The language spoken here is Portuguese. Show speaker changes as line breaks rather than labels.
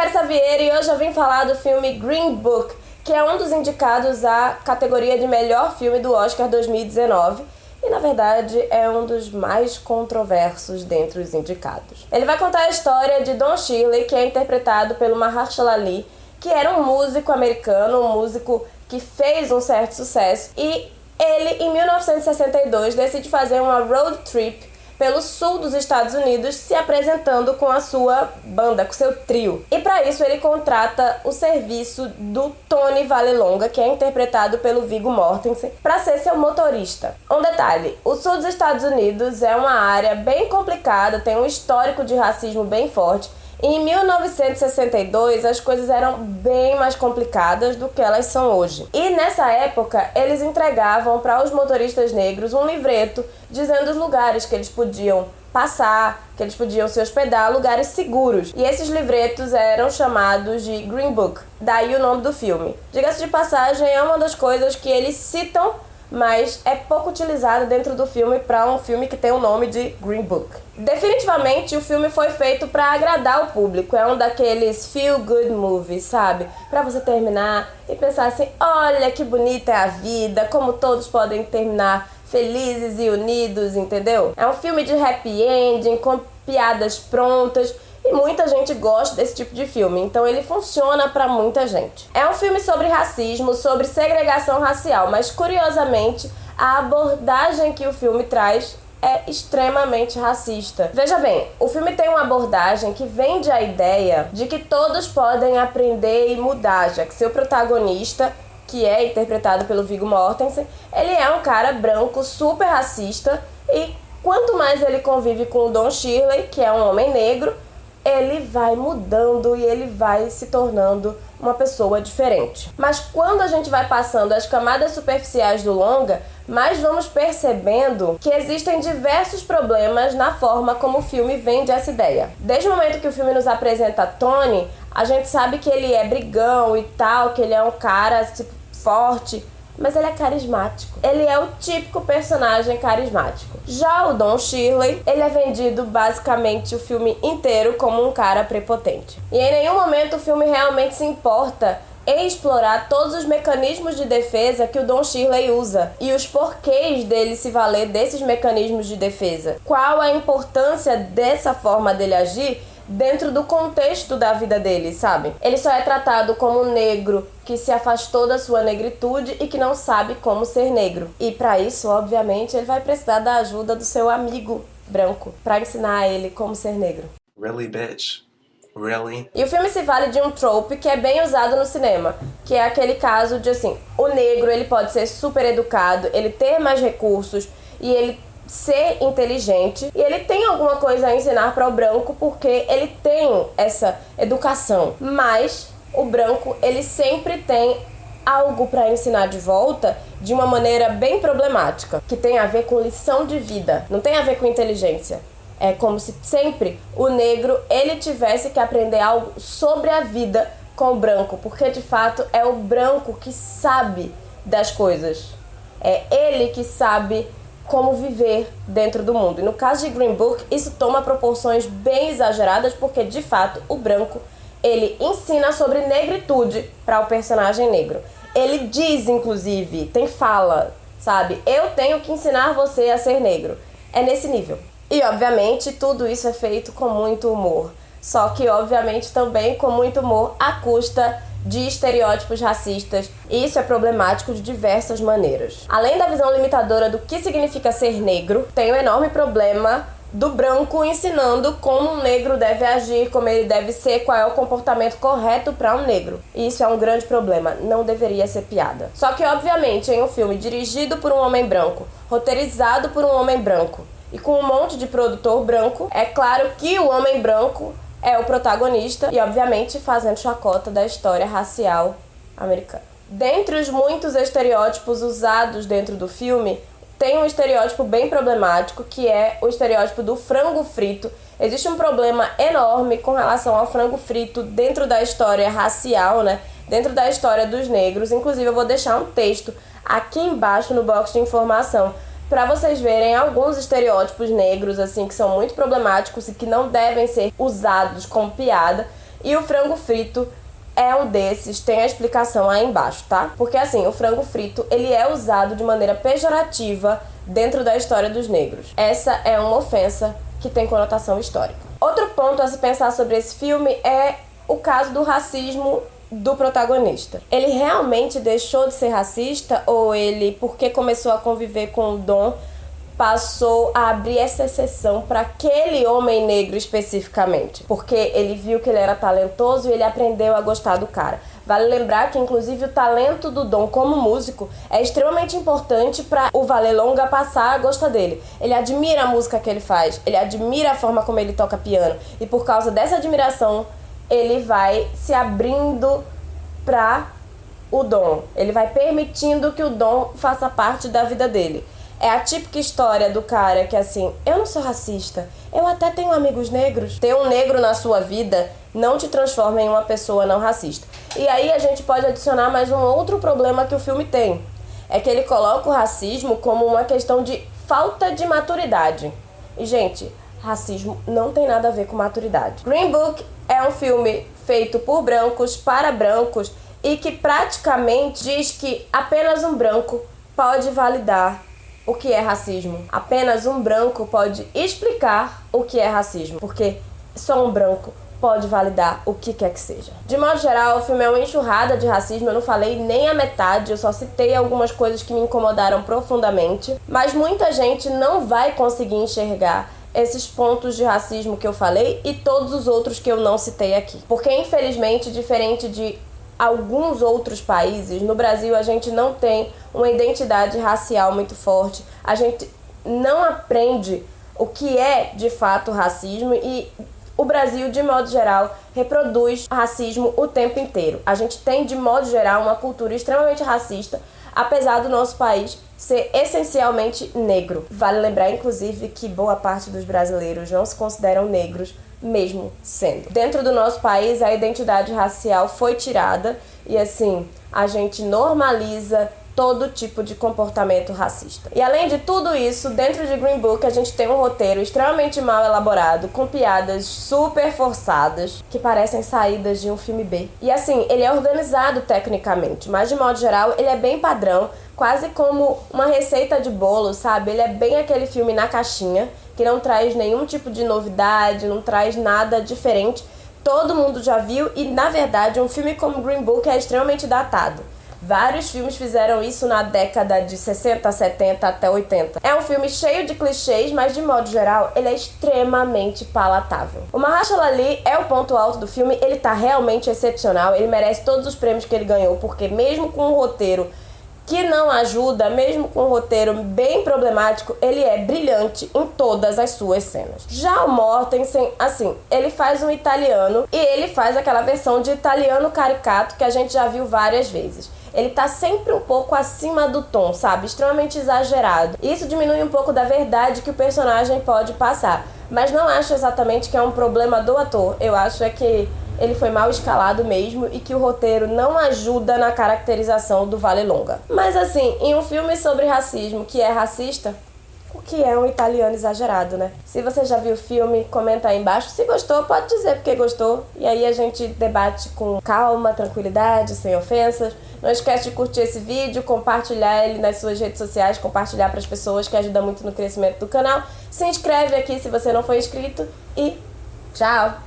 Larissa Vieira e hoje eu vim falar do filme Green Book, que é um dos indicados à categoria de melhor filme do Oscar 2019 e, na verdade, é um dos mais controversos dentre os indicados. Ele vai contar a história de Don Shirley, que é interpretado pelo Mahershala Ali, que era um músico americano, um músico que fez um certo sucesso, e ele, em 1962, decide fazer uma road trip pelo sul dos Estados Unidos, se apresentando com a sua banda, com seu trio. E para isso ele contrata o serviço do Tony Vallelonga, que é interpretado pelo Viggo Mortensen, para ser seu motorista. Um detalhe, o sul dos Estados Unidos é uma área bem complicada, tem um histórico de racismo bem forte. E em 1962 as coisas eram bem mais complicadas do que elas são hoje. E nessa época eles entregavam para os motoristas negros um livreto dizendo os lugares que eles podiam passar, que eles podiam se hospedar, lugares seguros. E esses livretos eram chamados de Green Book, daí o nome do filme. Diga-se de passagem, é uma das coisas que eles citam, mas é pouco utilizada dentro do filme para um filme que tem o nome de Green Book. Definitivamente o filme foi feito para agradar o público, é um daqueles feel good movies, sabe? Para você terminar e pensar assim, olha que bonita é a vida, como todos podem terminar felizes e unidos, entendeu? É um filme de happy ending, com piadas prontas, e muita gente gosta desse tipo de filme, então ele funciona pra muita gente. É um filme sobre racismo, sobre segregação racial, mas curiosamente a abordagem que o filme traz é extremamente racista. Veja bem, o filme tem uma abordagem que vende a ideia de que todos podem aprender e mudar, já que seu protagonista, que é interpretado pelo Viggo Mortensen, ele é um cara branco super racista e quanto mais ele convive com o Don Shirley, que é um homem negro, ele vai mudando e ele vai se tornando uma pessoa diferente. Mas quando a gente vai passando as camadas superficiais do longa, mais vamos percebendo que existem diversos problemas na forma como o filme vende essa ideia. Desde o momento que o filme nos apresenta Tony, a gente sabe que ele é brigão e tal, que ele é um cara tipo, forte, mas ele é carismático. Ele é o típico personagem carismático. Já o Don Shirley, ele é vendido basicamente o filme inteiro como um cara prepotente. E em nenhum momento o filme realmente se importa em explorar todos os mecanismos de defesa que o Don Shirley usa e os porquês dele se valer desses mecanismos de defesa. Qual a importância dessa forma dele agir dentro do contexto da vida dele, sabe? Ele só é tratado como um negro que se afastou da sua negritude e que não sabe como ser negro. E para isso, obviamente, ele vai precisar da ajuda do seu amigo branco para ensinar a ele como ser negro.
Really, bitch? Really?
E o filme se vale de um trope que é bem usado no cinema, que é aquele caso de, assim, o negro, ele pode ser super educado, ele ter mais recursos e ele ser inteligente e ele tem alguma coisa a ensinar para o branco porque ele tem essa educação, mas o branco ele sempre tem algo para ensinar de volta de uma maneira bem problemática, que tem a ver com lição de vida, não tem a ver com inteligência. É como se sempre o negro ele tivesse que aprender algo sobre a vida com o branco, porque de fato é o branco que sabe das coisas, é ele que sabe como viver dentro do mundo. E no caso de Green Book, isso toma proporções bem exageradas, porque de fato o branco, ele ensina sobre negritude para o personagem negro. Ele diz, inclusive, tem fala, sabe? Eu tenho que ensinar você a ser negro. É nesse nível. E, obviamente, tudo isso é feito com muito humor. Só que, obviamente, também com muito humor à custa de estereótipos racistas, e isso é problemático de diversas maneiras. Além da visão limitadora do que significa ser negro, tem o enorme problema do branco ensinando como um negro deve agir, como ele deve ser, qual é o comportamento correto para um negro. E isso é um grande problema, não deveria ser piada. Só que, obviamente, em um filme dirigido por um homem branco, roteirizado por um homem branco, e com um monte de produtor branco, é claro que o homem branco é o protagonista e, obviamente, fazendo chacota da história racial americana. Dentre os muitos estereótipos usados dentro do filme, tem um estereótipo bem problemático, que é o estereótipo do frango frito. Existe um problema enorme com relação ao frango frito dentro da história racial, né? Dentro da história dos negros. Inclusive, eu vou deixar um texto aqui embaixo no box de informação para vocês verem alguns estereótipos negros, assim, que são muito problemáticos e que não devem ser usados como piada. E o frango frito é um desses, tem a explicação aí embaixo, tá? Porque assim, o frango frito, ele é usado de maneira pejorativa dentro da história dos negros. Essa é uma ofensa que tem conotação histórica. Outro ponto a se pensar sobre esse filme é o caso do racismo do protagonista. Ele realmente deixou de ser racista ou ele, porque começou a conviver com o Dom, passou a abrir essa exceção para aquele homem negro especificamente? Porque ele viu que ele era talentoso e ele aprendeu a gostar do cara. Vale lembrar que, inclusive, o talento do Dom como músico é extremamente importante para o Vallelonga passar a gostar dele. Ele admira a música que ele faz, ele admira a forma como ele toca piano. E por causa dessa admiração, ele vai se abrindo para o Dom. Ele vai permitindo que o Dom faça parte da vida dele. É a típica história do cara que assim, eu não sou racista, eu até tenho amigos negros. Ter um negro na sua vida não te transforma em uma pessoa não racista. E aí a gente pode adicionar mais um outro problema que o filme tem. É que ele coloca o racismo como uma questão de falta de maturidade. E, gente, racismo não tem nada a ver com maturidade. Green Book é um filme feito por brancos, para brancos, e que praticamente diz que apenas um branco pode validar o que é racismo. Apenas um branco pode explicar o que é racismo, porque só um branco pode validar o que quer que seja. De modo geral, o filme é uma enxurrada de racismo. Eu não falei nem a metade, eu só citei algumas coisas que me incomodaram profundamente, mas muita gente não vai conseguir enxergar esses pontos de racismo que eu falei e todos os outros que eu não citei aqui. Porque, infelizmente, diferente de alguns outros países, no Brasil a gente não tem uma identidade racial muito forte, a gente não aprende o que é de fato racismo e o Brasil, de modo geral, reproduz racismo o tempo inteiro. A gente tem, de modo geral, uma cultura extremamente racista, apesar do nosso país ser essencialmente negro. Vale lembrar, inclusive, que boa parte dos brasileiros não se consideram negros, mesmo sendo. Dentro do nosso país, a identidade racial foi tirada e, assim, a gente normaliza todo tipo de comportamento racista. E além de tudo isso, dentro de Green Book a gente tem um roteiro extremamente mal elaborado, com piadas super forçadas, que parecem saídas de um filme B. E assim, ele é organizado tecnicamente, mas de modo geral ele é bem padrão, quase como uma receita de bolo, sabe? Ele é bem aquele filme na caixinha, que não traz nenhum tipo de novidade, não traz nada diferente. Todo mundo já viu e, na verdade, um filme como Green Book é extremamente datado. Vários filmes fizeram isso na década de 60, 70 até 80. É um filme cheio de clichês, mas de modo geral, ele é extremamente palatável. O Mahershala Ali é o ponto alto do filme, ele tá realmente excepcional, ele merece todos os prêmios que ele ganhou, porque mesmo com um roteiro que não ajuda, mesmo com um roteiro bem problemático, ele é brilhante em todas as suas cenas. Já o Mortensen, assim, ele faz um italiano e ele faz aquela versão de italiano caricato que a gente já viu várias vezes. Ele tá sempre um pouco acima do tom, sabe? Extremamente exagerado. Isso diminui um pouco da verdade que o personagem pode passar. Mas não acho exatamente que é um problema do ator. Eu acho é que ele foi mal escalado mesmo e que o roteiro não ajuda na caracterização do Vallelonga. Mas assim, em um filme sobre racismo que é racista, o que é um italiano exagerado, né? Se você já viu o filme, comenta aí embaixo. Se gostou, pode dizer porque gostou. E aí a gente debate com calma, tranquilidade, sem ofensas. Não esquece de curtir esse vídeo, compartilhar ele nas suas redes sociais, compartilhar para as pessoas, que ajuda muito no crescimento do canal. Se inscreve aqui se você não for inscrito e tchau!